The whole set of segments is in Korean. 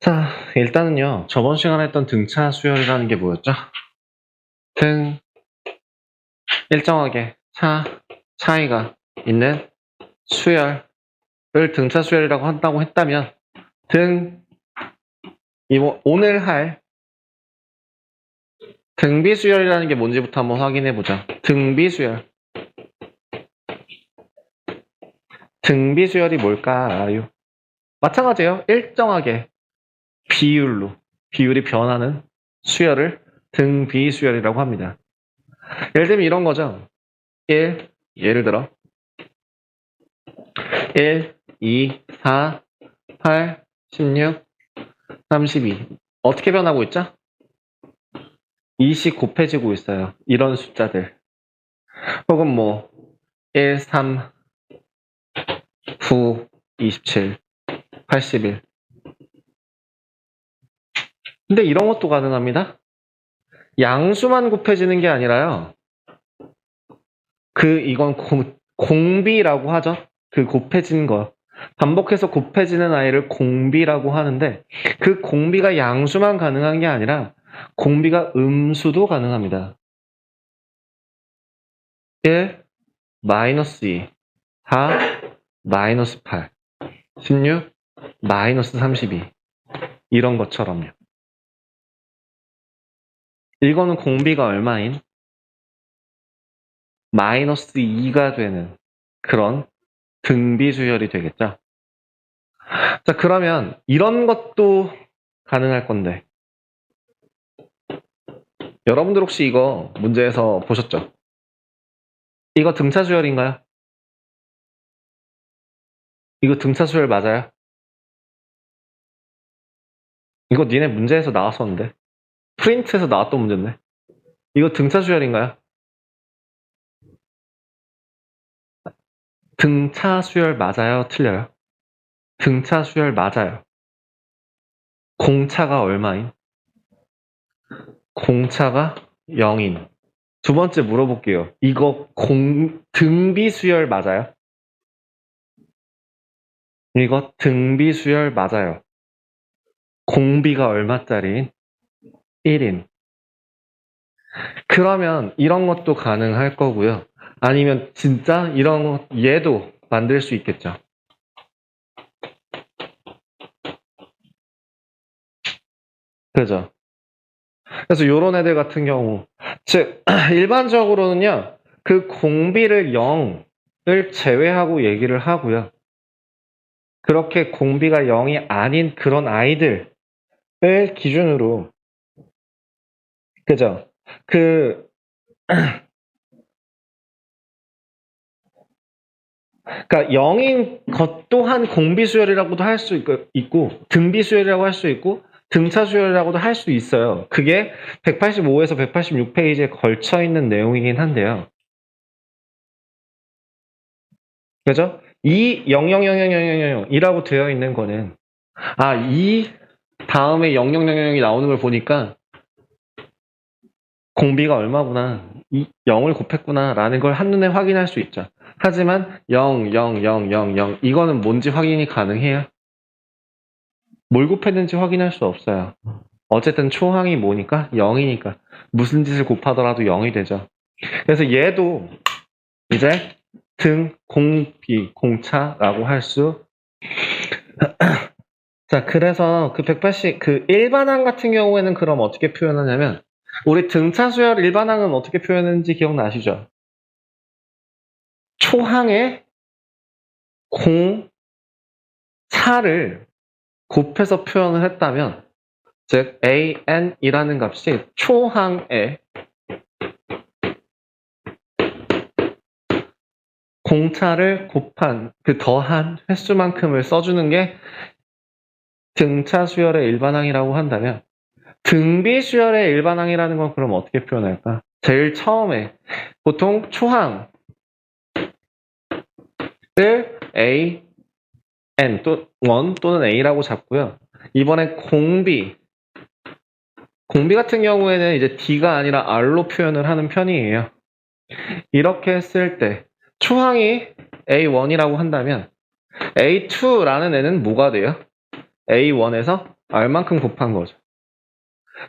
자, 일단은요, 저번 시간에 했던 등차 수열이라는 게 뭐였죠? 일정하게 차이가 있는 수열을 등차 수열이라고 한다고 했다면, 오늘 할 등비 수열이라는 게 뭔지부터 한번 확인해 보자. 등비 수열. 등비 수열이 뭘까요? 마찬가지예요. 일정하게 비율이 변하는 수열을 등비 수열이라고 합니다. 예를 들면 이런 거죠. 예를 들어 1, 2, 4, 8, 16, 32 어떻게 변하고 있죠? 2씩 곱해지고 있어요. 이런 숫자들. 혹은 뭐 1, 3, 9, 27, 81 근데 이런 것도 가능합니다. 양수만 곱해지는 게 아니라요. 이건 공비라고 하죠. 그 곱해진 거. 반복해서 곱해지는 아이를 공비라고 하는데 그 공비가 양수만 가능한 게 아니라 공비가 음수도 가능합니다. 1, 마이너스 2, 4, 마이너스 8, 16, 마이너스 32 이런 것처럼요. 이거는 공비가 얼마인? 마이너스 2가 되는 그런 등비수열이 되겠죠. 자, 그러면 이런 것도 가능할 건데 여러분들 혹시 이거 문제에서 보셨죠? 이거 등차수열인가요? 이거 등차수열 맞아요? 이거 니네 문제에서 나왔었는데 프린트에서 나왔던 문제인데 이거 등차수열인가요? 등차수열 맞아요? 틀려요? 등차수열 맞아요. 공차가 얼마인? 공차가 0인. 두 번째 물어볼게요. 이거 등비수열 맞아요? 이거 등비수열 맞아요. 공비가 얼마짜리인? 1인. 그러면 이런 것도 가능할 거고요. 아니면 진짜 얘도 만들 수 있겠죠. 그죠? 그래서 요런 애들 같은 경우 즉 일반적으로는요. 그 공비를 0을 제외하고 얘기를 하고요. 그렇게 공비가 0이 아닌 그런 아이들을 기준으로 그죠? 그러니까 0인 것 또한 공비수열이라고도 할 수 있고 등비수열이라고 할 수 있고 등차수열이라고도 할 수 있어요. 그게 185에서 186페이지에 걸쳐 있는 내용이긴 한데요. 그죠? 이 0000000이라고 되어 있는 거는 이 다음에 0000이 나오는 걸 보니까 공비가 얼마구나, 0을 곱했구나 라는 걸 한눈에 확인할 수 있죠. 하지만 0, 0, 0, 0, 0 이거는 뭔지 확인이 가능해요? 뭘 곱했는지 확인할 수 없어요. 어쨌든 초항이 뭐니까? 0이니까 무슨 짓을 곱하더라도 0이 되죠. 그래서 얘도 이제 공비, 공차라고 할 수. 자, 그래서 그 일반항 같은 경우에는 그럼 어떻게 표현하냐면 우리 등차수열 일반항은 어떻게 표현했는지 기억나시죠? 초항에 공차를 곱해서 표현을 했다면 즉 an이라는 값이 초항에 공차를 곱한 더한 횟수만큼을 써주는 게 등차 수열의 일반항이라고 한다면 등비 수열의 일반항이라는 건 그럼 어떻게 표현할까? 제일 처음에 보통 초항을 n 또는 a라고 잡고요. 이번에 공비 같은 경우에는 이제 d가 아니라 r로 표현을 하는 편이에요. 이렇게 했을 때 초항이 A1이라고 한다면 A2라는 애는 뭐가 돼요? A1에서 R만큼 곱한 거죠.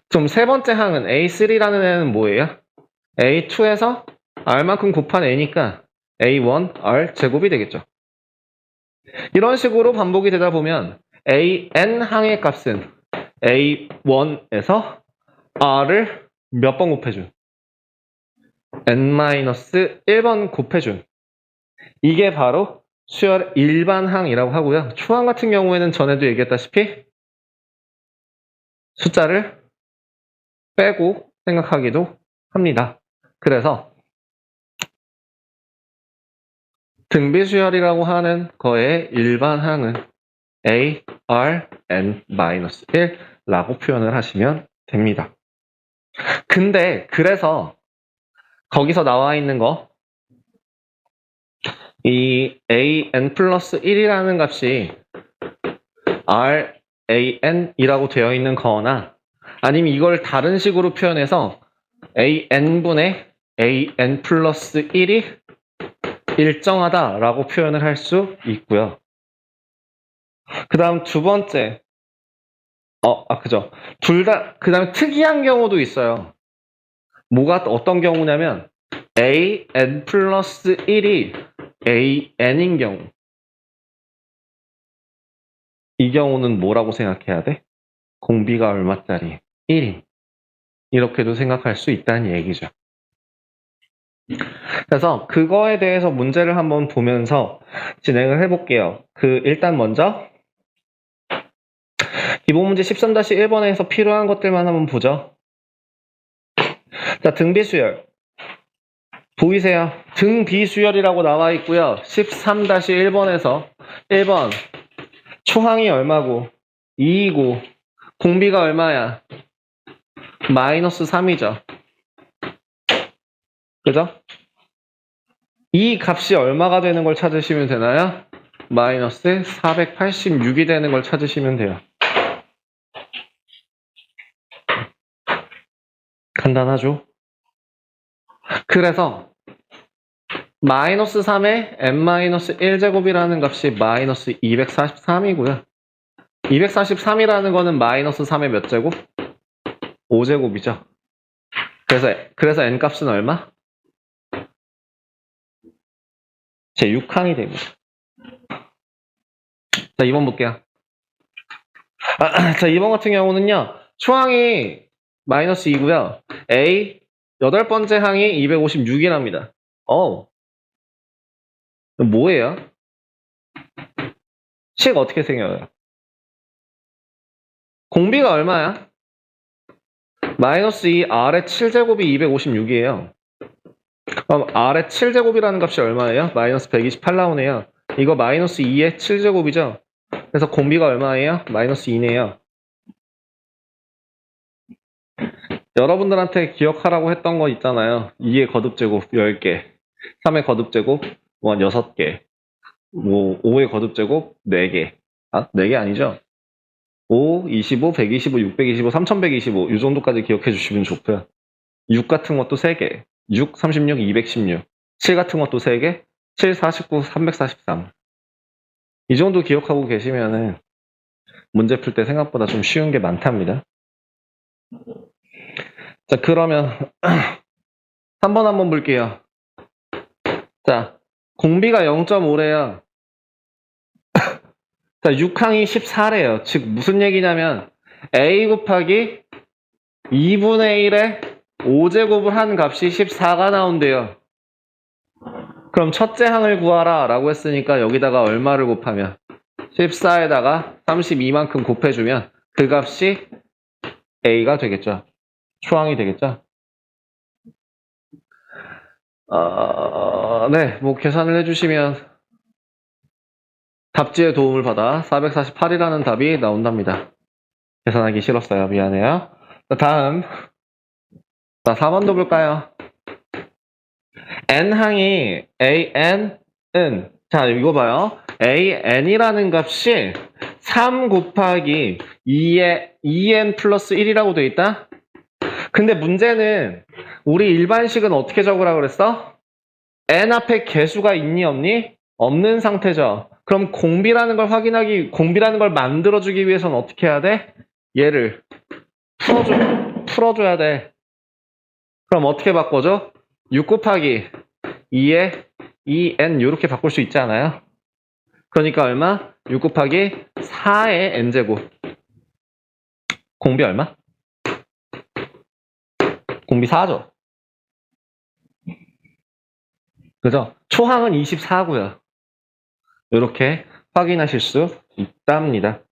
좀 세 번째 항은 A3라는 애는 뭐예요? A2에서 R만큼 곱한 애니까 A1 R 제곱이 되겠죠. 이런 식으로 반복이 되다 보면 AN 항의 값은 A1에서 R을 몇 번 곱해준? N-1번 곱해준. 이게 바로 수열 일반항이라고 하고요. 초항 같은 경우에는 전에도 얘기했다시피 숫자를 빼고 생각하기도 합니다. 그래서 등비수열이라고 하는 거의 일반항은 A, R, N-1라고 표현을 하시면 됩니다. 근데 그래서 거기서 나와 있는 거 이 AN 플러스 1이라는 값이 RAN이라고 되어 있는 거나 아니면 이걸 다른 식으로 표현해서 AN분의 AN 플러스 1이 일정하다라고 표현을 할 수 있고요. 그 다음 두 번째 그죠. 둘 다, 그 다음에 특이한 경우도 있어요. 어떤 경우냐면 AN 플러스 1이 AN인 경우. 이 경우는 뭐라고 생각해야 돼? 공비가 얼마짜리? 1인. 이렇게도 생각할 수 있다는 얘기죠. 그래서 그거에 대해서 문제를 한번 보면서 진행을 해볼게요. 일단 먼저 기본 문제 13-1번에서 필요한 것들만 한번 보죠. 자, 등비수열. 보이세요? 등비수열이라고 나와 있고요. 13-1번에서 1번 초항이 얼마고 2이고 공비가 얼마야? 마이너스 3이죠. 그죠? 이 값이 얼마가 되는 걸 찾으시면 되나요? 마이너스 486이 되는 걸 찾으시면 돼요. 간단하죠? 그래서 마이너스 3에 n-1제곱이라는 값이 마이너스 243이고요. 243이라는 거는 마이너스 3의 몇 제곱? 5제곱이죠. 그래서 n 값은 얼마? 제 6항이 됩니다. 자, 2번 볼게요. 자, 2번 같은 경우는요. 초항이 마이너스 2고요. A 8번째 항이 256이랍니다. 뭐예요? 식 어떻게 생겨요? 공비가 얼마야? 마이너스 2 R의 7제곱이 256이에요. 그럼 R의 7제곱이라는 값이 얼마예요? 마이너스 128 나오네요. 이거 마이너스 2의 7제곱이죠? 그래서 공비가 얼마예요? 마이너스 2네요. 여러분들한테 기억하라고 했던 거 있잖아요. 2의 거듭제곱 10개, 3의 거듭제곱 6개, 5의 거듭제곱 4개. 4개 아니죠? 5, 25, 125, 625, 3125. 이 정도까지 기억해 주시면 좋고요. 6 같은 것도 3개. 6, 36, 216. 7 같은 것도 3개. 7, 49, 343. 이 정도 기억하고 계시면은 문제 풀 때 생각보다 좀 쉬운 게 많답니다. 자, 그러면 3번 한번 볼게요. 자, 공비가 0.5래요. 자, 6항이 14래요. 즉 무슨 얘기냐면 A 곱하기 2분의 1의 5제곱을 한 값이 14가 나온대요. 그럼 첫째 항을 구하라 라고 했으니까 여기다가 얼마를 곱하면 14에다가 32만큼 곱해주면 그 값이 A가 되겠죠. 초항이 되겠죠. 네, 뭐 계산을 해주시면 답지의 도움을 받아 448이라는 답이 나온답니다. 계산하기 싫었어요. 미안해요. 자, 다음. 자, 4번도 볼까요? n항이 an은, 자, 이거 봐요. an이라는 값이 3 곱하기 2n 플러스 1이라고 돼 있다? 근데 문제는 우리 일반식은 어떻게 적으라고 그랬어? n 앞에 개수가 있니 없니? 없는 상태죠. 그럼 공비라는 걸 만들어주기 위해서는 어떻게 해야 돼? 얘를 풀어줘야 돼. 그럼 어떻게 바꿔줘? 6 곱하기 2에 2n 이렇게 바꿀 수 있지 않아요? 그러니까 얼마? 6 곱하기 4의 n제곱. 공비 얼마? 공비 4죠. 그죠? 초항은 24고요. 이렇게 확인하실 수 있답니다.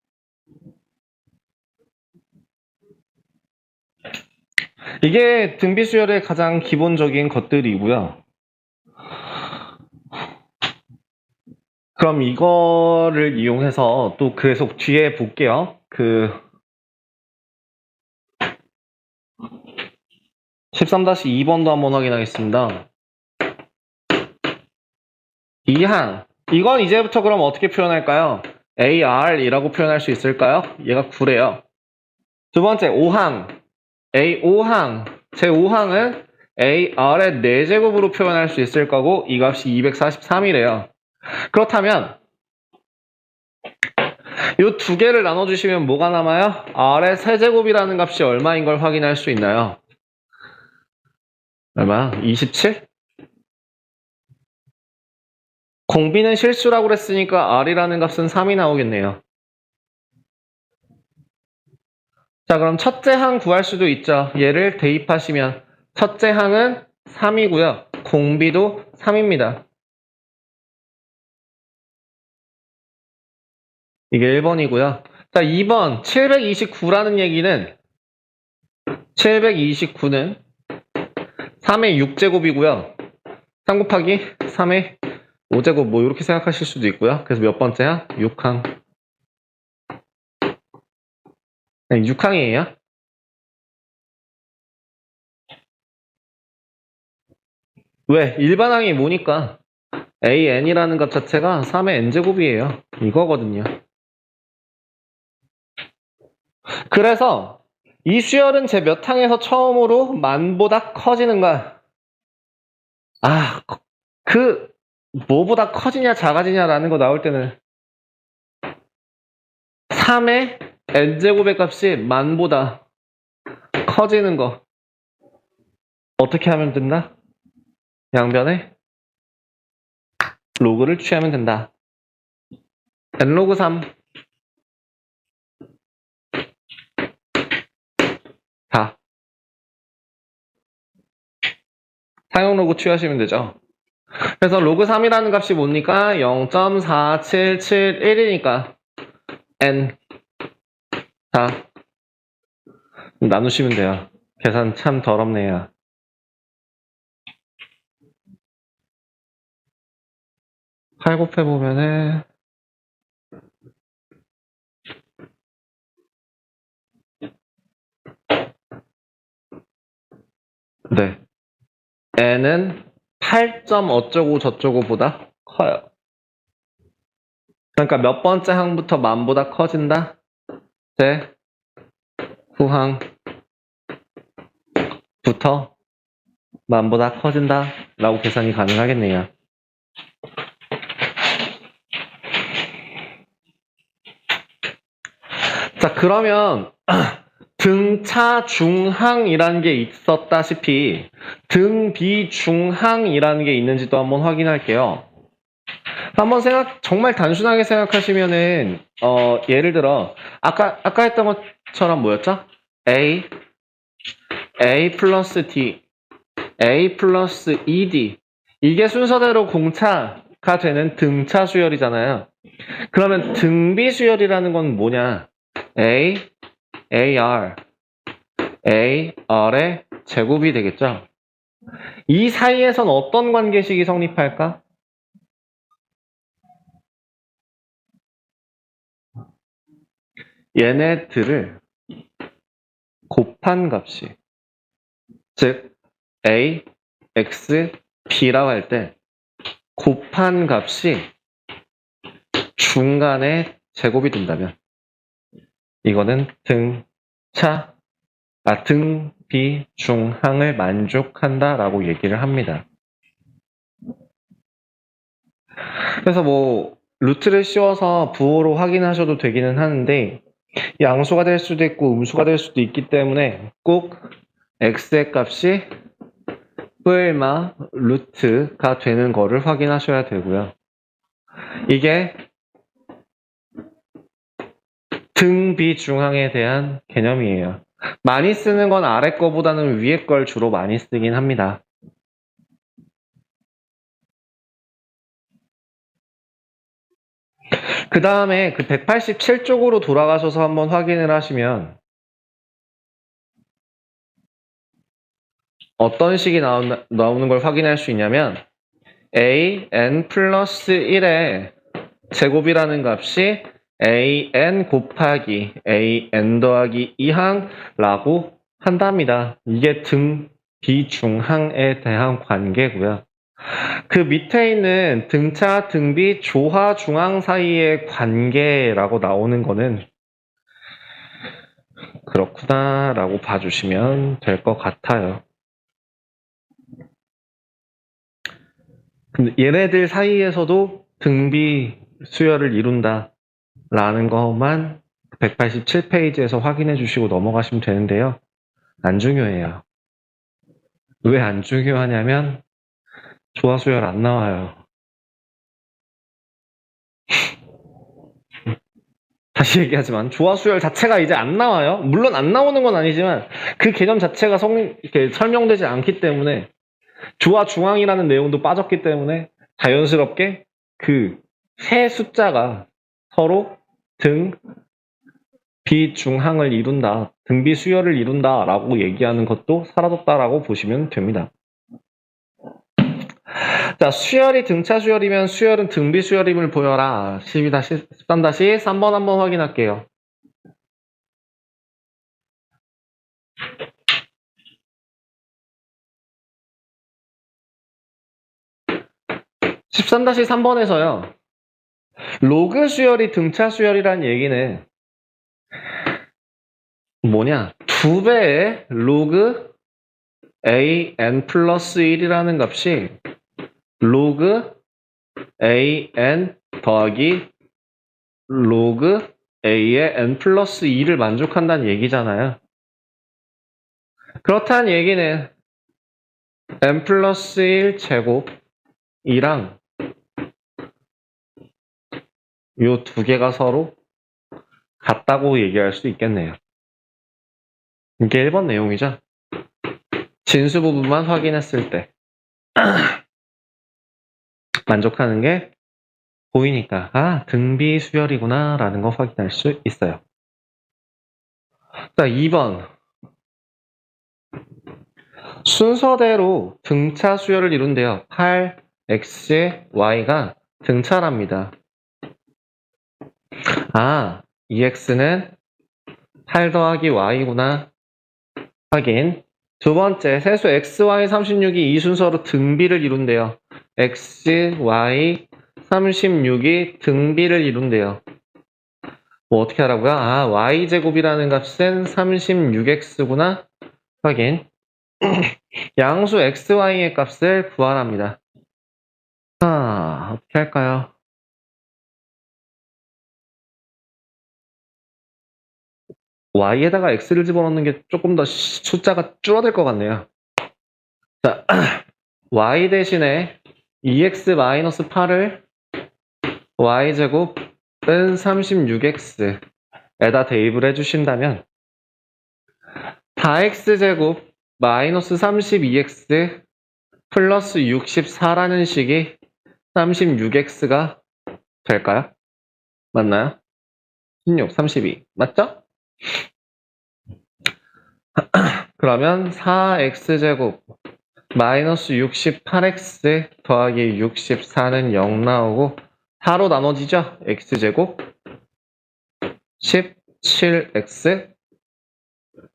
이게 등비수열의 가장 기본적인 것들이고요. 그럼 이거를 이용해서 또 계속 뒤에 볼게요. 13-2번도 한번 확인하겠습니다. 2항. 이건 이제부터 그럼 어떻게 표현할까요? AR이라고 표현할 수 있을까요? 얘가 9래요. 두 번째, 5항. A5항. 제 5항은 AR의 4제곱으로 표현할 수 있을 거고 이 값이 243이래요. 그렇다면 이 두 개를 나눠주시면 뭐가 남아요? R의 세제곱이라는 값이 얼마인 걸 확인할 수 있나요? 얼마? 27? 공비는 실수라고 그랬으니까 R이라는 값은 3이 나오겠네요. 자, 그럼 첫째 항 구할 수도 있죠. 얘를 대입하시면 첫째 항은 3이고요. 공비도 3입니다. 이게 1번이고요. 자, 2번 729라는 얘기는 729는 3의 6제곱이고요. 3 곱하기 3의 5제곱 뭐 이렇게 생각하실 수도 있고요. 그래서 몇 번째야? 6항. 6항이에요. 왜? 일반항이 뭐니까? AN이라는 것 자체가 3의 n제곱이에요. 이거거든요. 그래서 이 수열은 제 몇 항에서 처음으로 만보다 커지는가? 뭐보다 커지냐 작아지냐라는 거 나올 때는 3의 n제곱의 값이 만보다 커지는 거 어떻게 하면 된다? 양변에 로그를 취하면 된다. n로그 3 4 사용 로그 취하시면 되죠. 그래서 로그 3이라는 값이 뭡니까? 0.4771이니까 n 4 나누시면 돼요. 계산 참 더럽네요. 곱해보면은 네, n은 8. 어쩌고 저쩌고보다 커요. 그러니까 몇 번째 항부터 만보다 커진다? 제 후항부터 만보다 커진다 라고 계산이 가능하겠네요. 자, 그러면 등차 중항이라는 게 있었다시피 등비 중항이라는 게 있는지도 한번 확인할게요. 한번 정말 단순하게 생각하시면은 예를 들어 아까 했던 것처럼 뭐였죠? A 플러스 D A 플러스 ED 이게 순서대로 공차가 되는 등차 수열이잖아요. 그러면 등비 수열이라는 건 뭐냐? AR의 제곱이 되겠죠? 이 사이에선 어떤 관계식이 성립할까? 얘네들을 곱한 값이 즉 A, X, B라고 할 때 곱한 값이 중간에 제곱이 된다면 이거는 등비 중항을 만족한다라고 얘기를 합니다. 그래서 뭐 루트를 씌워서 부호로 확인하셔도 되기는 하는데 양수가 될 수도 있고 음수가 될 수도 있기 때문에 꼭 x의 값이 얼마 루트가 되는 거를 확인하셔야 되고요. 이게 등비중항에 대한 개념이에요. 많이 쓰는 건 아래 거보다는 위에 걸 주로 많이 쓰긴 합니다. 그 다음에 그 187쪽으로 돌아가셔서 한번 확인을 하시면 어떤 식이 나오는 걸 확인할 수 있냐면 a n 플러스 1의 제곱이라는 값이 a n 곱하기 a n 더하기 2항라고 한답니다. 이게 등 비중항에 대한 관계고요. 그 밑에 있는 등차, 등비, 조화, 중항 사이의 관계라고 나오는 거는 그렇구나 라고 봐주시면 될 것 같아요. 근데 얘네들 사이에서도 등비 수열을 이룬다 라는 것만 187페이지에서 확인해 주시고 넘어가시면 되는데요. 안 중요해요. 왜 안 중요하냐면 조화 수열 안 나와요. 다시 얘기하지만 조화 수열 자체가 이제 안 나와요. 물론 안 나오는 건 아니지만 그 개념 자체가 이렇게 설명되지 않기 때문에 조화 중항이라는 내용도 빠졌기 때문에 자연스럽게 그 세 숫자가 서로 등 비중항을 이룬다, 등비 수열을 이룬다 라고 얘기하는 것도 사라졌다라고 보시면 됩니다. 자, 수열이 등차 수열이면 수열은 등비 수열임을 보여라. 13-3번 한번 확인할게요. (13-3번에서요) 로그 수열이 등차 수열이란 얘기는 뭐냐? 2배의 로그 an 플러스 1이라는 값이 로그 an 더하기 로그 a의 n 플러스 2를 만족한다는 얘기잖아요. 그렇다는 얘기는 n 플러스 1 제곱이랑 요 두 개가 서로 같다고 얘기할 수 있겠네요. 이게 1번 내용이죠. 진수 부분만 확인했을 때 만족하는 게 보이니까 아, 등비 수열이구나 라는 거 확인할 수 있어요. 자, 2번 순서대로 등차 수열을 이룬대요. 8, x, y가 등차랍니다. 아, 2x는 8 더하기 y구나 확인. 두 번째, 세수 x, y, 36이 이 순서로 등비를 이룬대요. x, y, 36이 등비를 이룬대요. 뭐 어떻게 하라고요? 아, y제곱이라는 값은 36x구나 확인. 양수 x, y의 값을 구하랍니다. 어떻게 할까요? y에다가 x를 집어넣는 게 조금 더 숫자가 줄어들 것 같네요. 자, y 대신에 2x-8을 y제곱은 36x에다 대입을 해주신다면 다 x제곱 마이너스 32x 플러스 64라는 식이 36x가 될까요? 맞나요? 16, 32 맞죠? 그러면 4x제곱 마이너스 68x 더하기 64는 0 나오고 4로 나눠지죠? x제곱 17x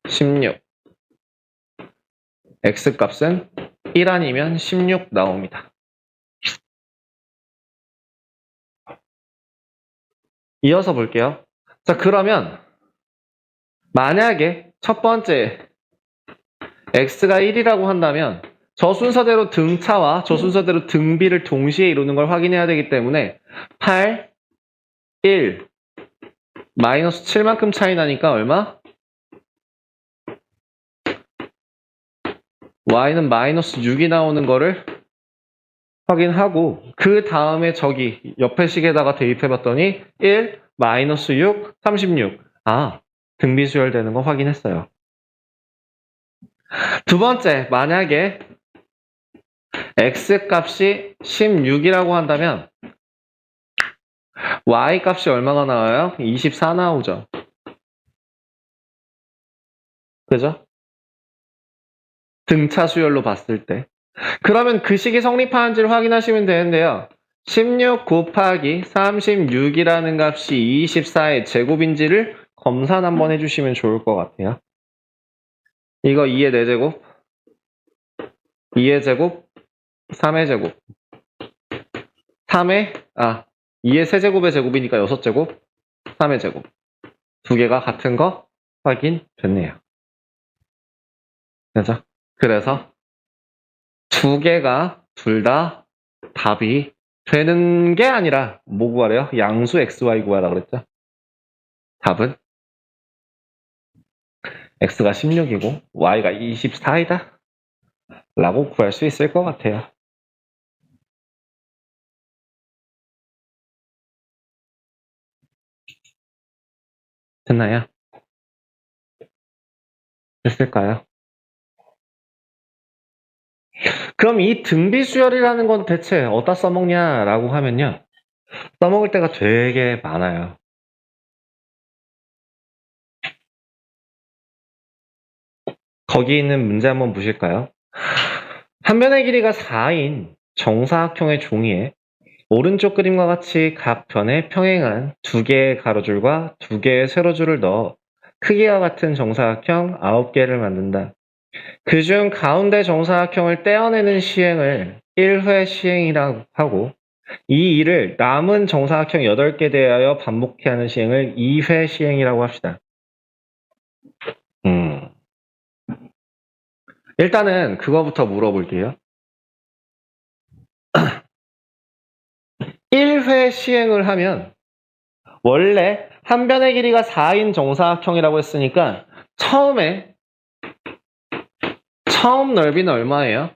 16 x값은 1 아니면 16 나옵니다. 이어서 볼게요. 자, 그러면 만약에 첫 번째 x가 1이라고 한다면 저 순서대로 등차와 저 순서대로 등비를 동시에 이루는 걸 확인해야 되기 때문에 8, 1, 마이너스 7만큼 차이 나니까 얼마? y는 마이너스 6이 나오는 거를 확인하고 그 다음에 저기 옆에 식에다가 대입해봤더니 1, 마이너스 6, 36. 아, 등비수열되는 거 확인했어요. 두 번째, 만약에 x 값이 16이라고 한다면 y 값이 얼마가 나와요? 24 나오죠. 그죠? 등차 수열로 봤을 때. 그러면 그 식이 성립하는지를 확인하시면 되는데요. 16 곱하기 36이라는 값이 24의 제곱인지를 검산 한번 해주시면 좋을 것 같아요. 이거 2의 4제곱, 2의 제곱, 3의 제곱, 2의 세제곱의 제곱이니까 6제곱, 3의 제곱. 두 개가 같은 거 확인됐네요. 그죠? 그래서 두 개가 둘 다 답이 되는 게 아니라 뭐 구하래요? 양수 xy 구하라 그랬죠? 답은 x가 16이고 y가 24이다 라고 구할 수 있을 것 같아요. 됐나요? 됐을까요? 그럼 이 등비수열이라는 건 대체 어디다 써먹냐라고 하면요. 써먹을 때가 되게 많아요. 거기 있는 문제 한번 보실까요? 한 변의 길이가 4인 정사각형의 종이에 오른쪽 그림과 같이 각 변에 평행한 두 개의 가로줄과 두 개의 세로줄을 넣어 크기와 같은 정사각형 9개를 만든다. 그중 가운데 정사각형을 떼어내는 시행을 1회 시행이라고 하고 이 일을 남은 정사각형 8개 대하여 반복해 하는 시행을 2회 시행이라고 합시다. 일단은 그거부터 물어볼게요. 1회 시행을 하면 원래 한 변의 길이가 4인 정사각형이라고 했으니까 처음 넓이는 얼마예요?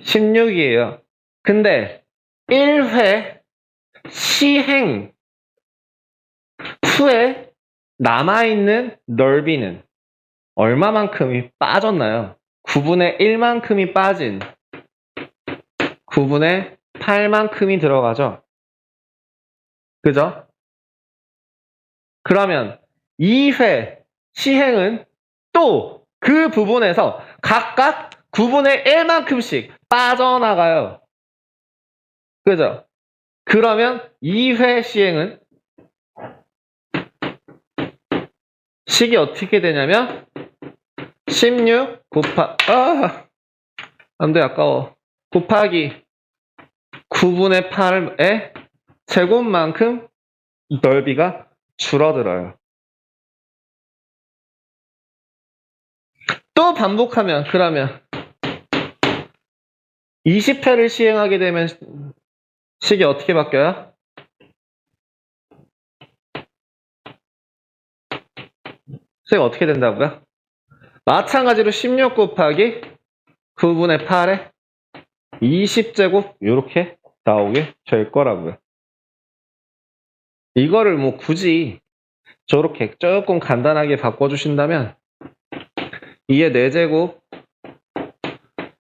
16이에요. 근데 1회 시행 후에 남아있는 넓이는 얼마만큼이 빠졌나요? 9분의 1만큼이 빠진 9분의 8만큼이 들어가죠. 그죠? 그러면 2회 시행은 또 그 부분에서 각각 9분의 1만큼씩 빠져나가요. 그죠? 그러면 2회 시행은 식이 어떻게 되냐면 16 안돼 아까워. 곱하기 9분의 8의 제곱만큼 넓이가 줄어들어요. 또 반복하면 그러면 20회를 시행하게 되면 식이 어떻게 바뀌어요? 식이 어떻게 된다고요? 마찬가지로 16 곱하기 9분의 8에 20제곱 이렇게 나오게 될 거라고요. 이거를 뭐 굳이 저렇게 조금 간단하게 바꿔주신다면 2의 4제곱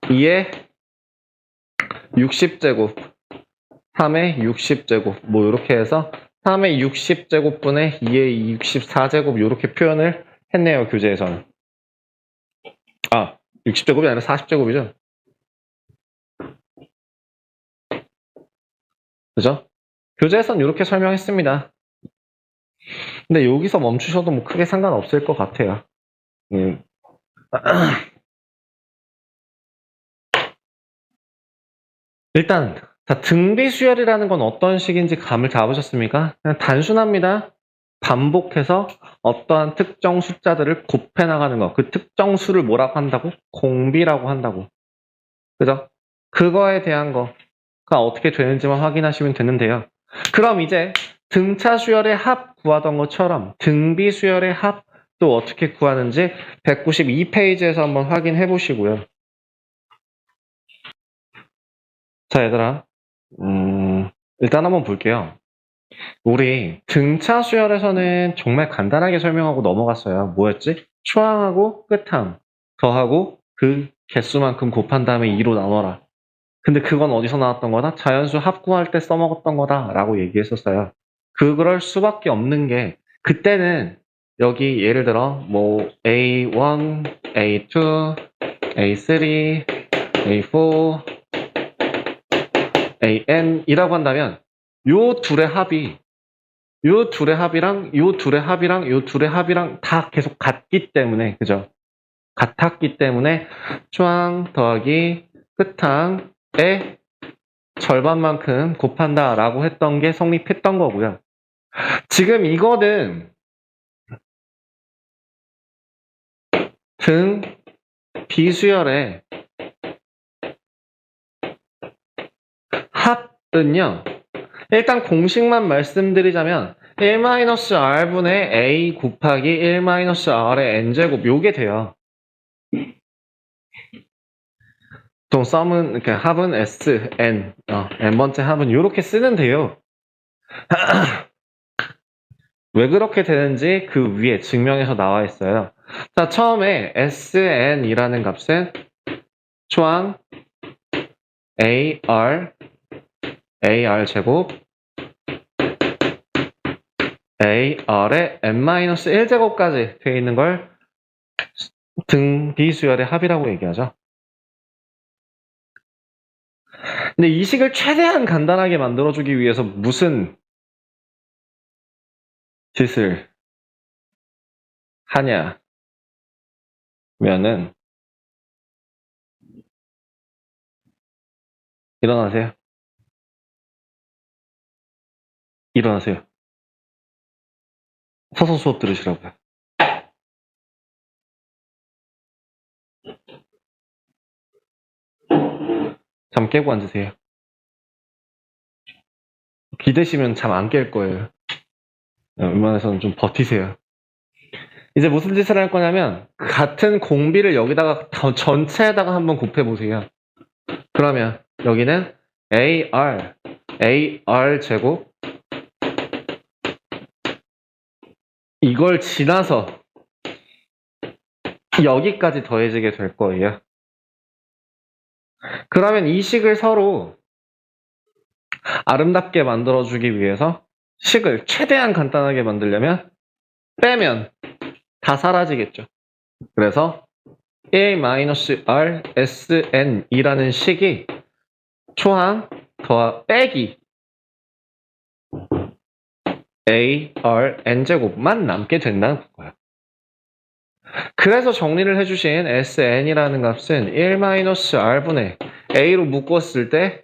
2의 60제곱 3의 60제곱 뭐 이렇게 해서 3의 60제곱분의 2의 64제곱 이렇게 표현을 했네요. 교재에서는. 60제곱이 아니라 40제곱이죠. 그죠? 교재에서는 이렇게 설명했습니다. 근데 여기서 멈추셔도 뭐 크게 상관없을 것 같아요. 일단 등비수열이라는 건 어떤 식인지 감을 잡으셨습니까? 그냥 단순합니다. 반복해서 어떠한 특정 숫자들을 곱해 나가는 거. 그 특정 수를 뭐라고 한다고? 공비라고 한다고. 그죠? 그거에 대한 거. 어떻게 되는지만 확인하시면 되는데요. 그럼 이제 등차 수열의 합 구하던 것처럼 등비 수열의 합도 어떻게 구하는지 192페이지에서 한번 확인해 보시고요. 자, 얘들아. 일단 한번 볼게요. 우리 등차 수열에서는 정말 간단하게 설명하고 넘어갔어요. 뭐였지? 초항하고 끝항 더하고 그 개수만큼 곱한 다음에 2로 나눠라. 근데 그건 어디서 나왔던 거다? 자연수 합구할 때 써먹었던 거다라고 얘기했었어요. 그럴 수밖에 없는 게 그때는 여기 예를 들어 뭐 A1, A2, A3, A4, AN이라고 한다면 요 둘의 합이 요 둘의 합이랑 요 둘의 합이랑 요 둘의 합이랑 다 계속 같기 때문에 그죠? 같았기 때문에 초항 더하기 끝항의 절반만큼 곱한다라고 했던 게 성립했던 거고요. 지금 이거는 등 비수열의 합은요. 일단 공식만 말씀드리자면 1-r분의 a 곱하기 1-r의 n제곱 요게 돼요. 보통 썸은 이렇게 합은 s, n, n번째 합은 이렇게 쓰는 데요. 왜 그렇게 되는지 그 위에 증명해서 나와 있어요. 자, 처음에 sn이라는 값은 초항 ar 제곱 ar의 n-1제곱까지 되어 있는 걸 등비수열의 합이라고 얘기하죠. 근데 이 식을 최대한 간단하게 만들어주기 위해서 무슨 짓을 하냐면은 일어나세요. 일어나세요. 서서 수업 들으시라고요. 잠 깨고 앉으세요. 기대시면 잠 안 깰 거예요. 웬만해서는 좀 버티세요. 이제 무슨 짓을 할 거냐면 같은 공비를 여기다가 전체에다가 한번 곱해보세요. 그러면 여기는 AR 제곱 이걸 지나서 여기까지 더해지게 될 거예요. 그러면 이 식을 서로 아름답게 만들어주기 위해서 식을 최대한 간단하게 만들려면 빼면 다 사라지겠죠. 그래서 A-RSN이라는 식이 초항 더하 빼기 ARN제곱만 남게 된다는 거예요. 그래서 정리를 해주신 SN이라는 값은 1-R분의 A로 묶었을 때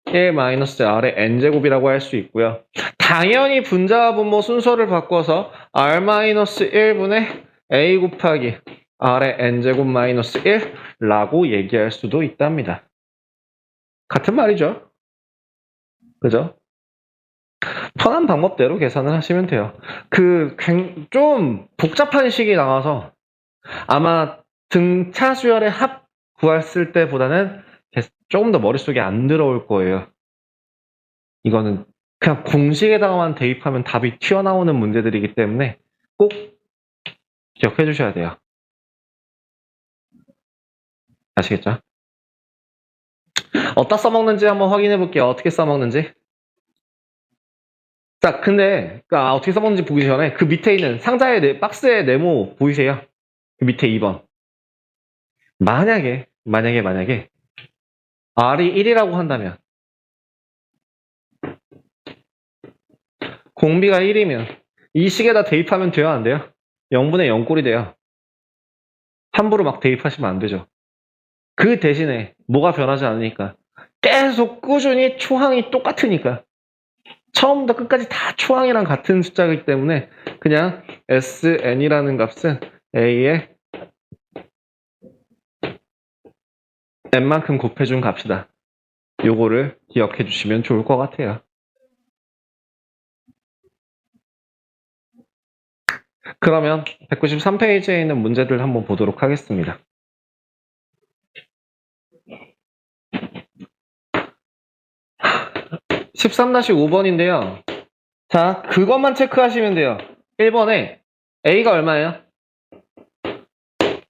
1-R의 N제곱이라고 할 수 있고요. 당연히 분자와 분모 순서를 바꿔서 R-1분의 A 곱하기 R의 N제곱 마이너스 1라고 얘기할 수도 있답니다. 같은 말이죠. 그죠? 편한 방법대로 계산을 하시면 돼요. 좀 복잡한 식이 나와서 아마 등차 수열의 합 구했을 때보다는 조금 더 머릿속에 안 들어올 거예요. 이거는 그냥 공식에다가만 대입하면 답이 튀어나오는 문제들이기 때문에 꼭 기억해 주셔야 돼요. 아시겠죠? 어디다 써먹는지 한번 확인해 볼게요. 어떻게 써먹는지. 자, 근데 어떻게 써먹는지 보기 전에 그 밑에 있는 상자의 박스의 네모 보이세요? 그 밑에 2번. 만약에 R이 1이라고 한다면 공비가 1이면 이 식에다 대입하면 돼요, 안 돼요? 0분의 0꼴이 돼요. 함부로 막 대입하시면 안 되죠. 그 대신에 뭐가 변하지 않으니까 계속 꾸준히 초항이 똑같으니까 처음부터 끝까지 다 초항이랑 같은 숫자이기 때문에 그냥 SN이라는 값은 A의 n만큼 곱해준 값이다. 요거를 기억해 주시면 좋을 것 같아요. 그러면 193페이지에 있는 문제들 한번 보도록 하겠습니다. 13-5번인데요. 자, 그것만 체크하시면 돼요. 1번에 A가 얼마예요?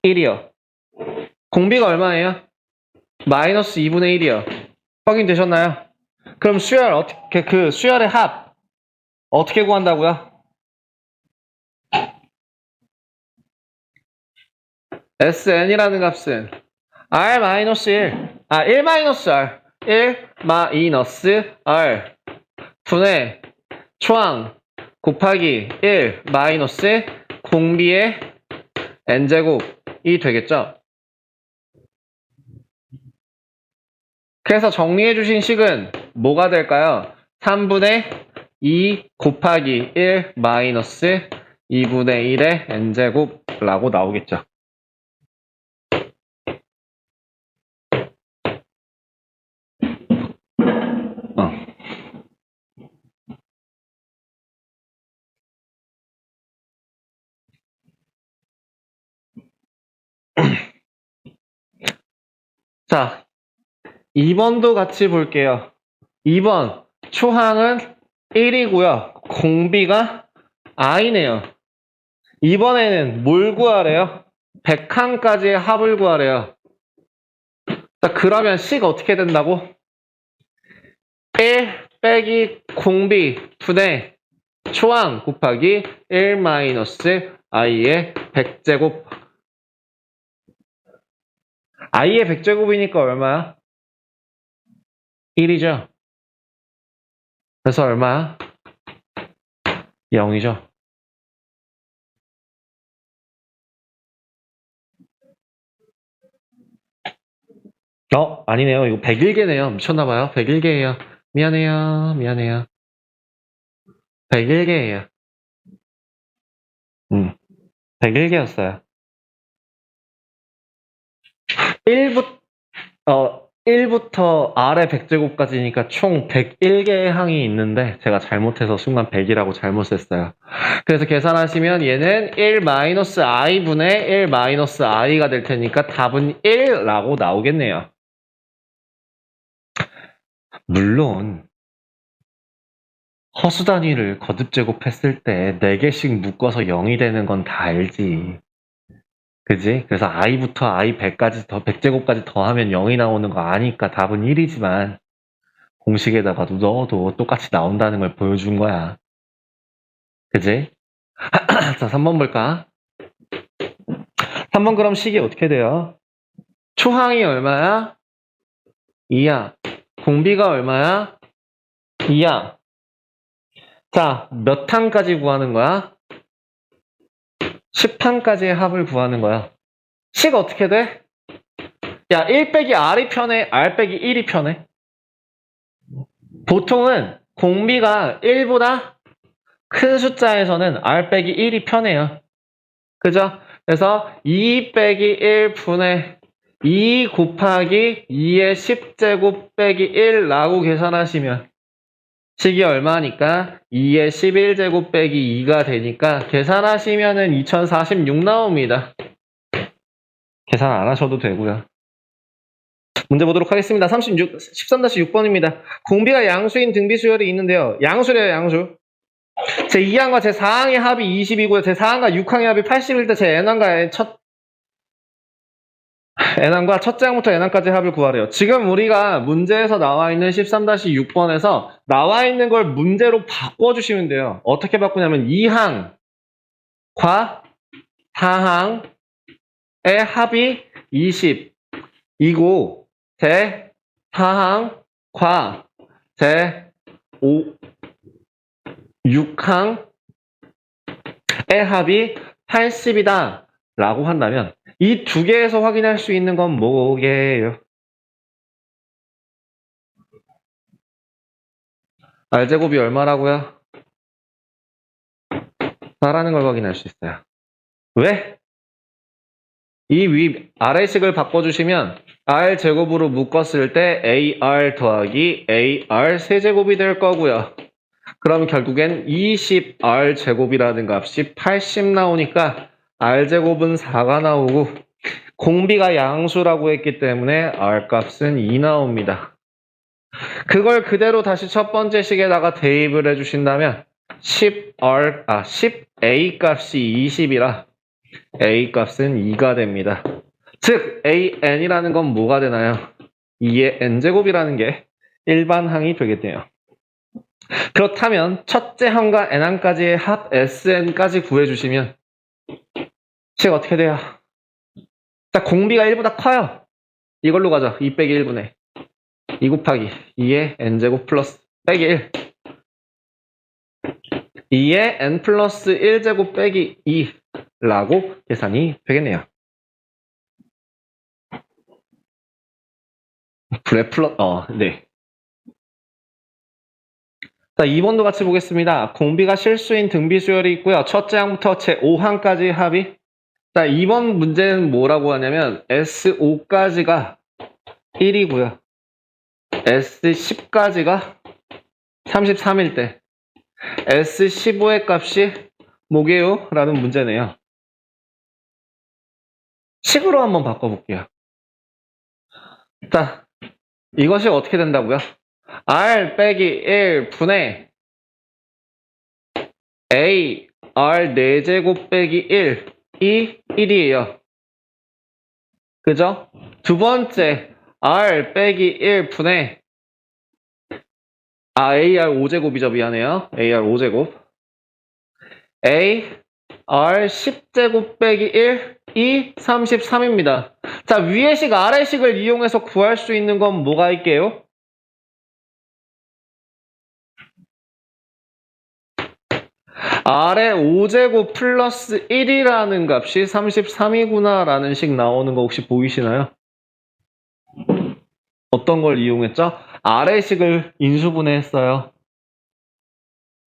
1이요. 공비가 얼마예요? 마이너스 2분의 1이요. 확인되셨나요? 그럼 수열 어떻게 그 수열의 합 어떻게 구한다고요? SN이라는 값은 R-1, 1-R, 1-R 분의 초항 곱하기 1 마이너스 공비의 n제곱이 되겠죠? 그래서 정리해 주신 식은 뭐가 될까요? 3분의 2 곱하기 1 마이너스 2분의 1의 n제곱라고 나오겠죠. 자, 2번도 같이 볼게요. 2번 초항은 1이고요. 공비가 i네요. 이번에는 뭘 구하래요? 100항까지의 합을 구하래요. 자, 그러면 식 어떻게 된다고? 1 빼기 공비 분의 초항 곱하기 1 마이너스 i의 100제곱. i의 100제곱이니까 얼마야? 1이죠. 그래서 얼마야? 0이죠. 아니네요. 이거 101개네요. 미쳤나봐요. 101개예요. 미안해요. 101개예요. 101개였어요. 1부터 R의 100제곱까지니까 총 101개의 항이 있는데 제가 잘못해서 순간 100이라고 잘못 썼어요. 그래서 계산하시면 얘는 1-I 분의 1-I가 될 테니까 답은 1라고 나오겠네요. 물론 허수 단위를 거듭 제곱했을 때 4개씩 묶어서 0이 되는 건 다 알지. 그지? 그래서 i부터 i 100까지 더 100제곱까지 더하면 0이 나오는 거 아니까 답은 1이지만 공식에다가도 넣어도 똑같이 나온다는 걸 보여준 거야. 그지? 자, 3번 볼까? 3번 그럼 식이 어떻게 돼요? 초항이 얼마야? 2야. 공비가 얼마야? 2야. 자, 몇 항까지 구하는 거야? 10항까지의 합을 구하는 거야. 식 어떻게 돼? 야, 1 빼기 R이 편해? R 빼기 1이 편해? 보통은 공비가 1보다 큰 숫자에서는 R 빼기 1이 편해요. 그죠? 그래서 2 빼기 1 분의 2 곱하기 2의 10제곱 빼기 1라고 계산하시면 식이 얼마니까 2의 11제곱 빼기 2가 되니까 계산하시면은 2046 나옵니다. 계산 안 하셔도 되고요. 문제 보도록 하겠습니다. 13-6번입니다. 공비가 양수인 등비수열이 있는데요. 양수래요, 양수. 제 2항과 제 4항의 합이 20이고요. 제 4항과 6항의 합이 80일 때 제 n항과 n항과 첫째 항부터 n항까지 합을 구하래요. 지금 우리가 문제에서 나와 있는 13-6번에서 나와 있는 걸 문제로 바꿔주시면 돼요. 어떻게 바꾸냐면 2항과 4항의 합이 20이고 제 4항과 제 6항의 합이 80이다 라고 한다면 이 두 개에서 확인할 수 있는 건 뭐게요? R제곱이 얼마라고요? 4라는 걸 확인할 수 있어요. 왜? 이 아래식을 바꿔주시면 r 제곱으로 묶었을 때 ar 더하기 ar 세제곱이 될 거고요. 그럼 결국엔 20r 제곱이라는 값이 80 나오니까 r 제곱은 4가 나오고 공비가 양수라고 했기 때문에 r 값은 2 나옵니다. 그걸 그대로 다시 첫 번째 식에다가 대입을 해주신다면 10a 값이 20이라 a 값은 2가 됩니다. 즉 an이라는 건 뭐가 되나요? 2의 n제곱이라는 게 일반항이 되겠네요. 그렇다면 첫째 항과 n항까지의 합 sn까지 구해주시면 식 어떻게 돼요? 자, 공비가 1보다 커요. 이걸로 가죠. 2 빼기 1분의 2 곱하기 2의 n제곱 플러스 빼기 1 2의 n 플러스 1제곱 빼기 2라고 계산이 되겠네요. 네. 자, 2번도 같이 보겠습니다. 공비가 실수인 등비 수열이 있고요. 첫째 항부터 제 5항까지 합이. 자, 2번 문제는 뭐라고 하냐면 S5까지가 1이고요. S10까지가 33일 때 S15의 값이 뭐게요? 라는 문제네요. 식으로 한번 바꿔볼게요. 자, 이것이 어떻게 된다고요? R 빼기 1 분의 A R 4제곱 빼기 1 이 1이에요. 그죠? 두 번째 R 빼기 1 분의 AR 5제곱이죠. 미안해요. AR 5제곱 AR 10제곱 빼기 1 이 33입니다. 자, 위의 식 아래 식을 이용해서 구할 수 있는 건 뭐가 있게요? 아래 5제곱 플러스 1이라는 값이 33이구나 라는 식 나오는 거 혹시 보이시나요? 어떤 걸 이용했죠? 아래식을 인수분해했어요.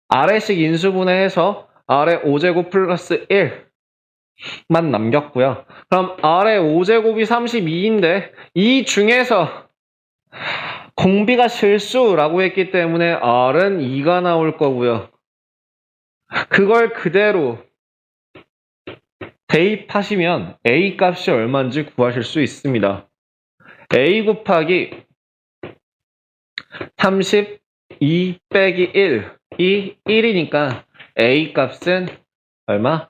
아래식 인수분해해서 아래 5제곱 플러스 1만 남겼고요. 그럼 아래 5제곱이 32인데 이 중에서 공비가 실수라고 했기 때문에 R은 2가 나올 거고요. 그걸 그대로 대입하시면 A 값이 얼마인지 구하실 수 있습니다. A 곱하기 32 빼기 1이 1이니까 A 값은 얼마?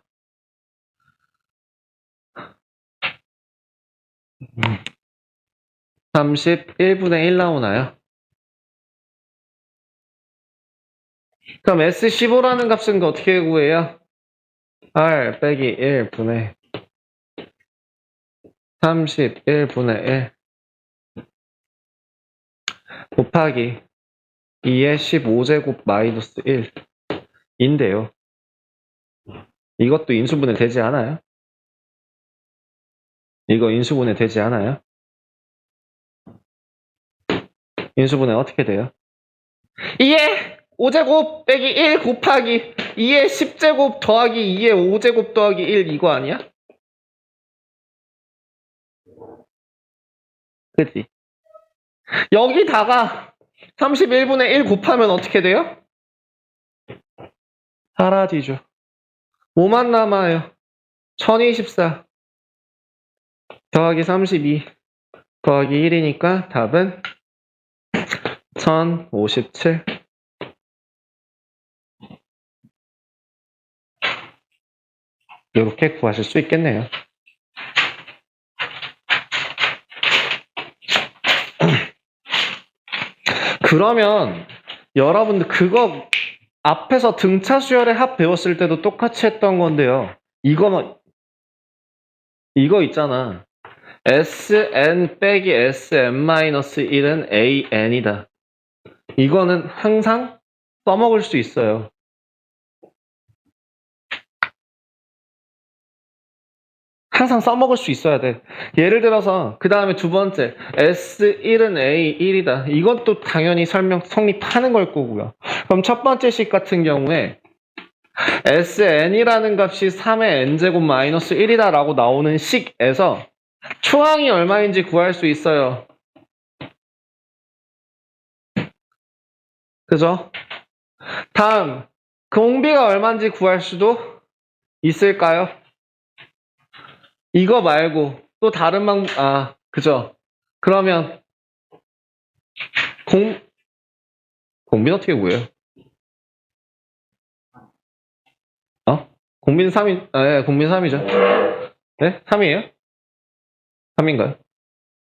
31분의 1 나오나요? 그럼 S15라는 값은 어떻게 구해요? R 빼기 1분의 31분의 1 곱하기 2의 15제곱 마이너스 1인데요. 이것도 인수분해 되지 않아요? 이거 인수분해 되지 않아요? 인수분해 어떻게 돼요? 2의 5제곱 빼기 1 곱하기 2의 10제곱 더하기 2의 5제곱 더하기 1 이거 아니야? 그치? 여기다가 31분의 1 곱하면 어떻게 돼요? 사라지죠. 뭐만 남아요? 1024 더하기 32 더하기 1이니까 답은 1057 이렇게 구하실 수 있겠네요. 그러면 여러분들 그거 앞에서 등차 수열의 합 배웠을 때도 똑같이 했던 건데요. 이거 있잖아. Sn 빼기 Sn-1은 AN이다. 이거는 항상 써먹을 수 있어요. 항상 써먹을 수 있어야 돼. 예를 들어서 그 다음에 두 번째 S1은 A1이다. 이것도 당연히 성립하는 걸 거고요. 그럼 첫 번째 식 같은 경우에 Sn이라는 값이 3의 n제곱 마이너스 1이다 라고 나오는 식에서 초항이 얼마인지 구할 수 있어요. 그죠? 다음, 공비가 얼마인지 구할 수도 있을까요? 이거 말고 또 다른 방법, 그죠? 그러면 공비는 어떻게 구해요? 공비는 3이, 예, 공비는 3이죠. 네? 3이에요? 3인가요?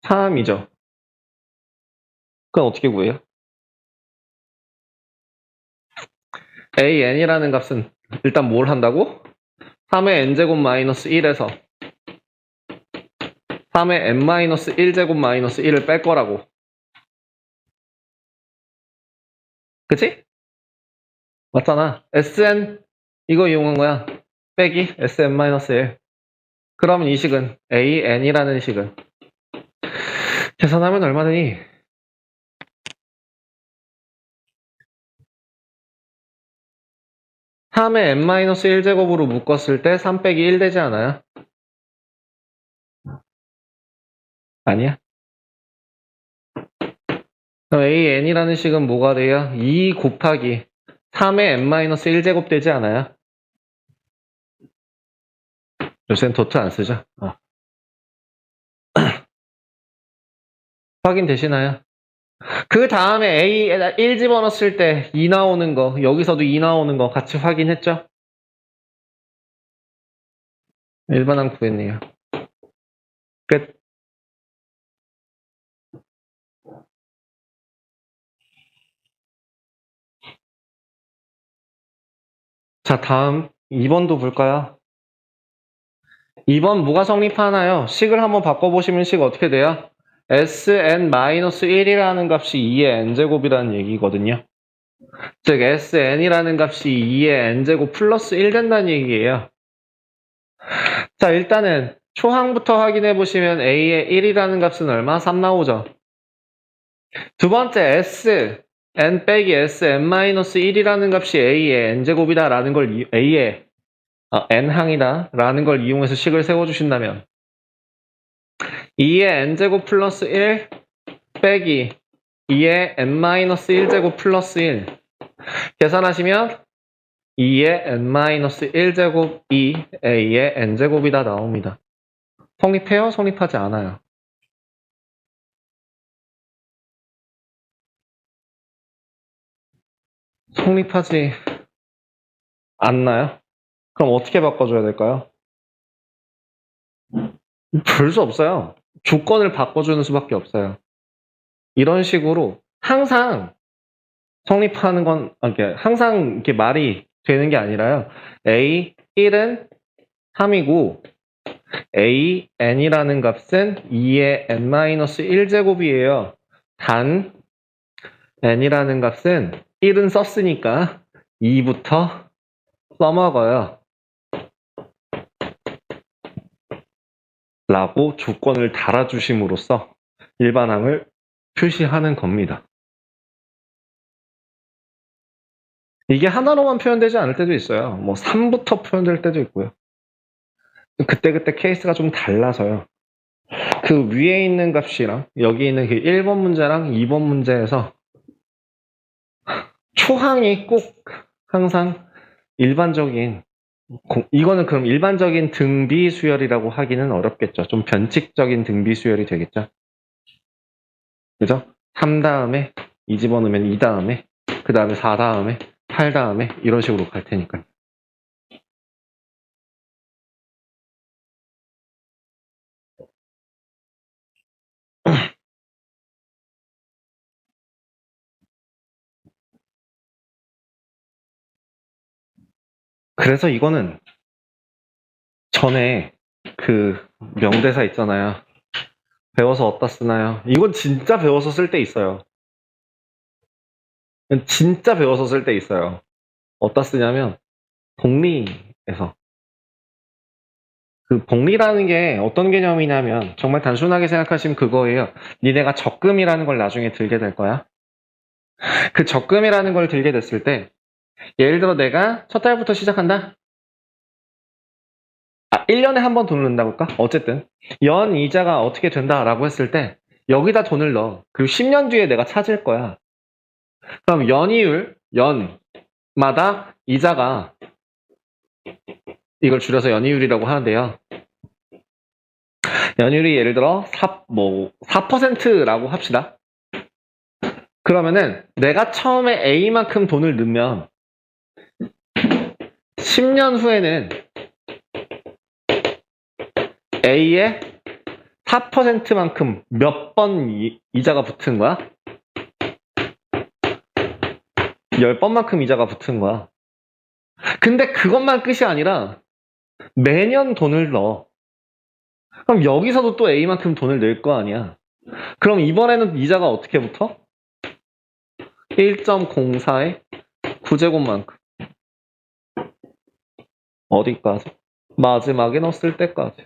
3이죠. 그건 어떻게 구해요? an이라는 값은 일단 뭘 한다고? 3의 n제곱 마이너스 1에서 3의 n 마이너스 1제곱 마이너스 1을 뺄 거라고. 그치? 맞잖아. Sn 이거 이용한 거야. 빼기 Sn 마이너스 1. 그러면 이 식은 AN이라는 식은 계산하면 얼마 되니? 3의 n-1제곱으로 묶었을 때 3 빼기 1 되지 않아요? 아니야? 그럼 AN이라는 식은 뭐가 돼요? 2 곱하기 3의 n-1제곱 되지 않아요? 요새는 도트 안 쓰죠? 확인되시나요? 그 다음에 A 1 집어넣었을 때 2 나오는 거, 여기서도 2 나오는 거 같이 확인했죠? 일반항 구했네요. 끝. 자, 다음 2번도 볼까요? 2번 뭐가 성립하나요? 식을 한번 바꿔보시면 식 어떻게 돼요? Sn-1이라는 값이 2의 n제곱이라는 얘기거든요. 즉 Sn이라는 값이 2의 n제곱 플러스 1 된다는 얘기예요. 자, 일단은 초항부터 확인해 보시면 A의 1이라는 값은 얼마? 3 나오죠. 두 번째 S n 빼기 Sn-1이라는 값이 A의 n제곱이다 라는 걸 A의 n항이다 라는 걸 이용해서 식을 세워주신다면 2의 n제곱 플러스 1 빼기 2의 n-1제곱 플러스 1 계산하시면 2의 n-1제곱 2a의 n제곱이다 나옵니다. 성립해요? 성립하지 않아요? 성립하지 않나요? 그럼 어떻게 바꿔줘야 될까요? 별 수 없어요. 조건을 바꿔주는 수밖에 없어요. 이런 식으로 항상 성립하는 건 항상 이렇게 말이 되는 게 아니라요. A 1은 3이고 A n이라는 값은 2의 n-1제곱이에요. 단 n이라는 값은 1은 썼으니까 2부터 써먹어요. 라고 조건을 달아주심으로써 일반항을 표시하는 겁니다. 이게 하나로만 표현되지 않을 때도 있어요. 뭐 3부터 표현될 때도 있고요. 그때그때 케이스가 좀 달라서요. 그 위에 있는 값이랑 여기 있는 그 1번 문제랑 2번 문제에서 초항이 꼭 항상 일반적인 이거는 그럼 일반적인 등비 수열이라고 하기는 어렵겠죠. 좀 변칙적인 등비 수열이 되겠죠. 그죠? 3 다음에 2 집어넣으면 2 다음에 그 다음에 4 다음에 8 다음에 이런 식으로 갈 테니까요. 그래서 이거는 전에 그 명대사 있잖아요. 배워서 어디다 쓰나요? 이건 진짜 배워서 쓸 때 있어요. 진짜 배워서 쓸 때 있어요. 어디다 쓰냐면 복리에서. 그 복리라는 게 어떤 개념이냐면 정말 단순하게 생각하시면 그거예요. 니네가 적금이라는 걸 나중에 들게 될 거야. 그 적금이라는 걸 들게 됐을 때 예를 들어 내가 첫 달부터 시작한다. 1년에 한 번 돈을 넣는다고 할까? 어쨌든 연 이자가 어떻게 된다라고 했을 때 여기다 돈을 넣어. 그리고 10년 뒤에 내가 찾을 거야. 그럼 연이율, 연마다 이자가 이걸 줄여서 연이율이라고 하는데요. 연율이 예를 들어 4%라고 합시다. 그러면은 내가 처음에 A만큼 돈을 넣으면 10년 후에는 A의 4%만큼 몇 번 이자가 붙은 거야? 10번만큼 이자가 붙은 거야. 근데 그것만 끝이 아니라 매년 돈을 넣어. 그럼 여기서도 또 A만큼 돈을 낼 거 아니야. 그럼 이번에는 이자가 어떻게 붙어? 1.04의 9제곱만큼. 어디까지? 마지막에 넣었을 때까지.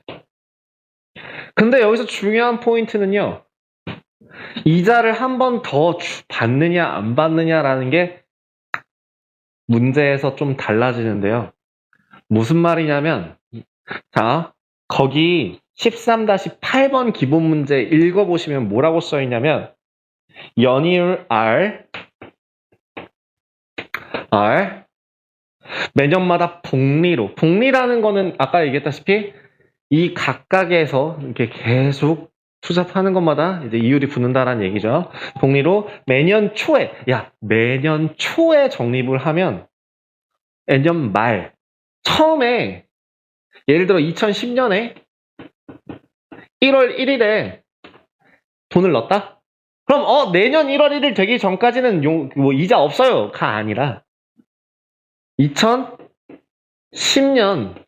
근데 여기서 중요한 포인트는요. 이자를 한 번 더 받느냐 안 받느냐라는 게 문제에서 좀 달라지는데요. 무슨 말이냐면 자, 거기 13-8번 기본 문제 읽어보시면 뭐라고 써있냐면 연이율 R 매년마다 복리라는 거는 아까 얘기했다시피 이 각각에서 이렇게 계속 투잡하는 것마다 이제 이율이 붙는다라는 얘기죠. 복리로 매년 초에 적립을 하면 매년 말 처음에 예를 들어 2010년에 1월 1일에 돈을 넣었다? 그럼 내년 1월 1일 되기 전까지는 이자 없어요가 아니라 2010년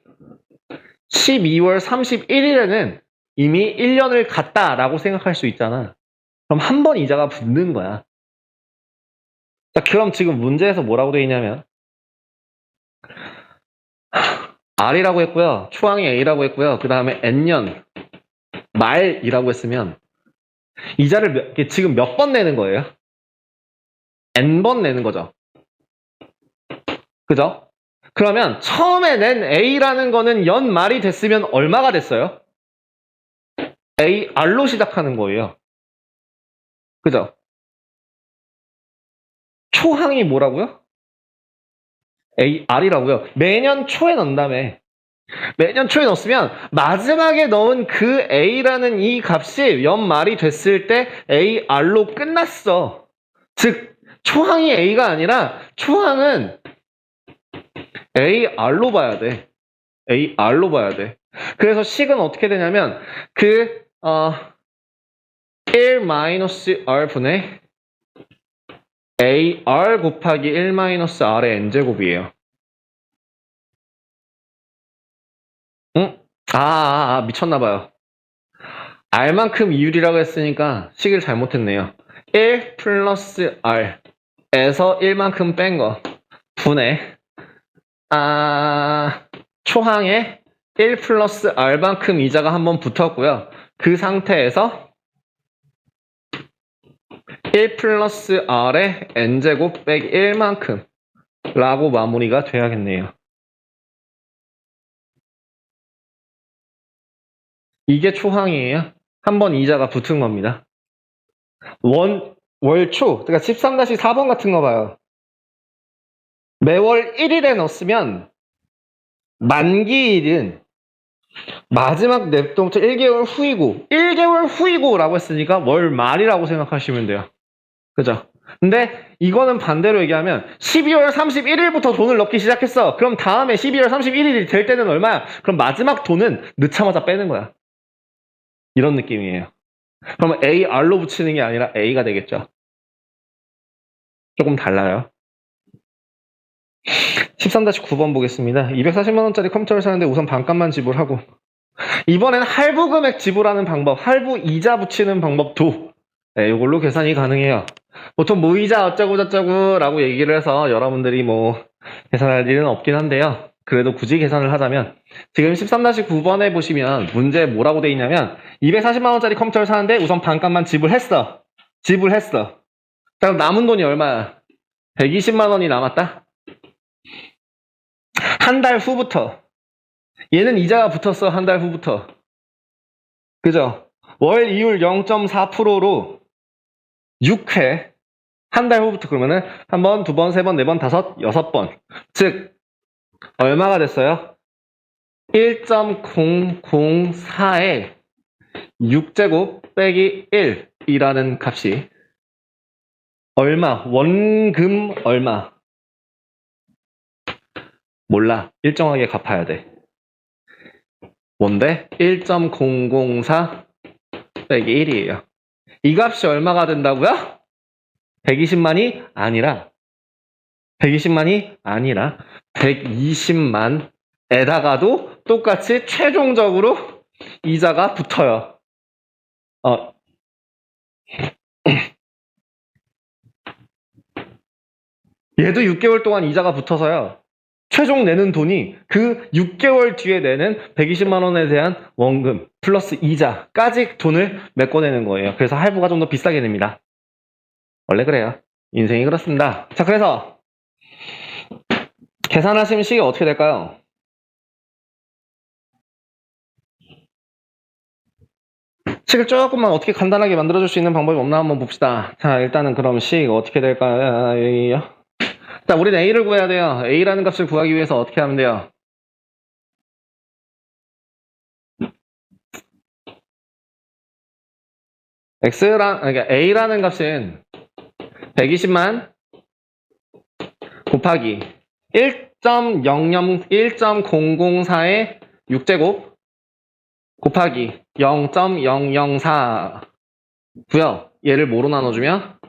12월 31일에는 이미 1년을 갔다라고 생각할 수 있잖아. 그럼 한 번 이자가 붙는 거야. 자, 그럼 지금 문제에서 뭐라고 돼 있냐면 R이라고 했고요. 초항이 A라고 했고요. 그 다음에 N년 말이라고 했으면 이자를 지금 몇 번 내는 거예요? N번 내는 거죠. 그죠? 그러면 처음에 낸 A라는 거는 연말이 됐으면 얼마가 됐어요? AR로 시작하는 거예요. 그죠? 초항이 뭐라고요? AR이라고요. 매년 초에 넣은 다음에 매년 초에 넣었으면 마지막에 넣은 그 A라는 이 값이 연말이 됐을 때 AR로 끝났어. 즉 초항이 A가 아니라 초항은 AR로 봐야 돼. AR로 봐야 돼. 그래서 식은 어떻게 되냐면 1-R 분의 AR 곱하기 1-R의 N제곱이에요. 응? 미쳤나봐요. R만큼 이율이라고 했으니까 식을 잘못했네요. 1 플러스 R에서 1만큼 뺀 거 분의 초항에 1 플러스 R만큼 이자가 한번 붙었고요. 그 상태에서 1 플러스 R의 N제곱 빼기 1만큼 라고 마무리가 돼야겠네요. 이게 초항이에요. 한번 이자가 붙은 겁니다. 월초, 그러니까 13-4번 같은 거 봐요. 매월 1일에 넣었으면 만기일은 마지막 냅동부터 1개월 후이고 1개월 후이고라고 했으니까 월 말이라고 생각하시면 돼요. 그죠? 근데 이거는 반대로 얘기하면 12월 31일부터 돈을 넣기 시작했어. 그럼 다음에 12월 31일이 될 때는 얼마야? 그럼 마지막 돈은 넣자마자 빼는 거야. 이런 느낌이에요. 그러면 AR로 붙이는 게 아니라 A가 되겠죠. 조금 달라요. 13-9번 보겠습니다. 240만원짜리 컴퓨터를 사는데 우선 반값만 지불하고 이번엔 할부 금액 지불하는 방법, 할부 이자 붙이는 방법도 이걸로 계산이 가능해요. 보통 무이자 어쩌고 라고 얘기를 해서 여러분들이 계산할 일은 없긴 한데요. 그래도 굳이 계산을 하자면 지금 13-9번에 보시면 문제 뭐라고 돼 있냐면 240만원짜리 컴퓨터를 사는데 우선 반값만 지불했어. 그럼 남은 돈이 얼마야? 120만원이 남았다? 한 달 후부터 얘는 이자가 붙었어, 한 달 후부터. 그죠? 월 이율 0.4%로 6회, 한 달 후부터 그러면은 한 번, 두 번, 세 번, 네 번, 다섯, 여섯 번. 즉, 얼마가 됐어요? 1.004에 6제곱 빼기 1이라는 값이 얼마? 원금 얼마? 몰라. 일정하게 갚아야 돼. 뭔데? 1.004 빼기 1이에요. 이 값이 얼마가 된다고요? 120만이 아니라 120만에다가도 똑같이 최종적으로 이자가 붙어요. 얘도 6개월 동안 이자가 붙어서요. 최종 내는 돈이 그 6개월 뒤에 내는 120만 원에 대한 원금 플러스 이자까지 돈을 메꿔내는 거예요. 그래서 할부가 좀 더 비싸게 냅니다. 원래 그래요. 인생이 그렇습니다. 자, 그래서 계산하시면 식이 어떻게 될까요? 식을 조금만 어떻게 간단하게 만들어줄 수 있는 방법이 없나 한번 봅시다. 자, 일단은 그럼 식 어떻게 될까요? 자, 우리는 A를 구해야 돼요. A라는 값을 구하기 위해서 어떻게 하면 돼요? 그러니까 A라는 값은 120만 곱하기 1.004의 6제곱 곱하기 0.004 고요. 얘를 뭐로 나눠주면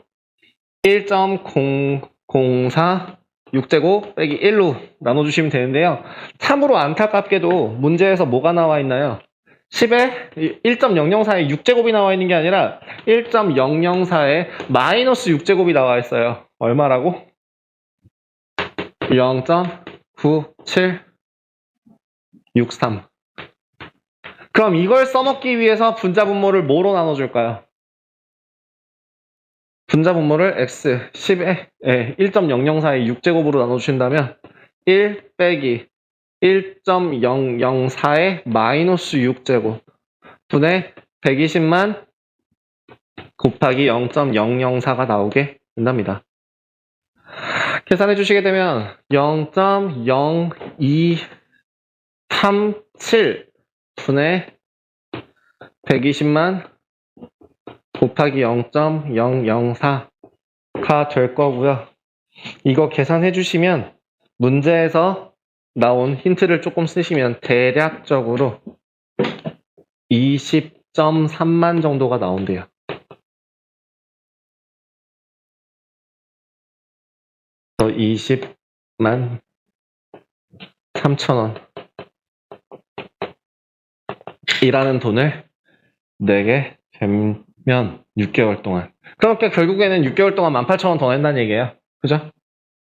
1.004 6제곱 빼기 1로 나눠주시면 되는데요. 참으로 안타깝게도 문제에서 뭐가 나와 있나요? 10에 1.004에 6제곱이 나와 있는 게 아니라 1.004에 마이너스 6제곱이 나와 있어요. 얼마라고? 0.9763. 그럼 이걸 써먹기 위해서 분자분모를 뭐로 나눠줄까요? 분자분모를 x 10에 1.004에 6제곱으로 나눠주신다면 1 빼기 1.004에 마이너스 6제곱 분의 120만 곱하기 0.004가 나오게 된답니다. 계산해 주시게 되면 0.0237 분의 120만 곱하기 0.004가 될 거고요. 이거 계산해 주시면 문제에서 나온 힌트를 조금 쓰시면 대략적으로 20.3만 정도가 나온대요. 그래서 20만 3천원 이라는 돈을 내게 되면 6개월 동안. 그러니까 결국에는 6개월 동안 18,000원 더 낸다는 얘기예요. 그죠?